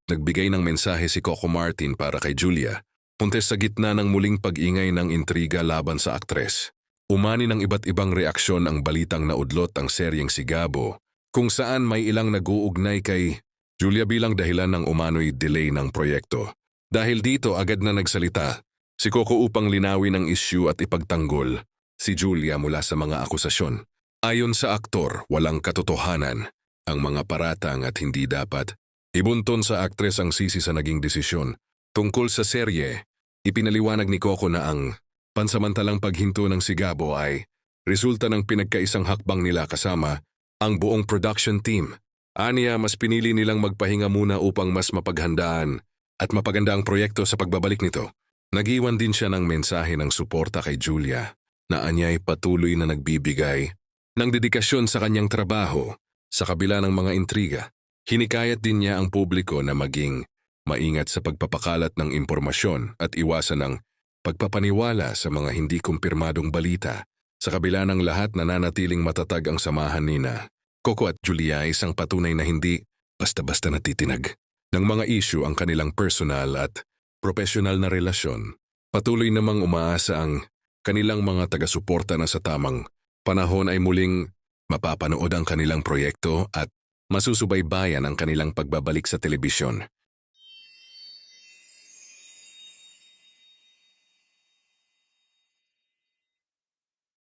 Nagbigay ng mensahe si Coco Martin para kay Julia, puntes sa gitna ng muling pag-ingay ng intriga laban sa aktres. Umani ng iba't ibang reaksyon ang balitang naudlot ang seryeng si Gabo, kung saan may ilang nag-uugnay kay Julia bilang dahilan ng umano'y delay ng proyekto. Dahil dito agad na nagsalita si Coco upang linawin ang issue at ipagtanggol si Julia mula sa mga akusasyon. Ayon sa aktor, walang katotohanan ang mga paratang at hindi dapat ibunton sa aktres ang sisi sa naging desisyon. Tungkol sa serye, ipinaliwanag ni Coco na ang pansamantalang paghinto ng si Gabo ay resulta ng pinagkaisang hakbang nila kasama ang buong production team. Aniya, mas pinili nilang magpahinga muna upang mas mapaghandaan at mapaganda ang proyekto sa pagbabalik nito. Nag-iwan din siya ng mensahe ng suporta kay Julia na anya'y patuloy na nagbibigay ng dedikasyon sa kanyang trabaho sa kabila ng mga intriga. Hinikayat din niya ang publiko na maging maingat sa pagpapakalat ng impormasyon at iwasan ng pagpapaniwala sa mga hindi kumpirmadong balita. Sa kabila ng lahat, nananatiling matatag ang samahan nina Coco at Julia, isang patunay na hindi basta-basta natitinag ng mga issue ang kanilang personal at profesional na relasyon. Patuloy namang umaasa ang kanilang mga taga-suporta na sa tamang panahon ay muling mapapanood ang kanilang proyekto at masusubaybayan ang kanilang pagbabalik sa telebisyon.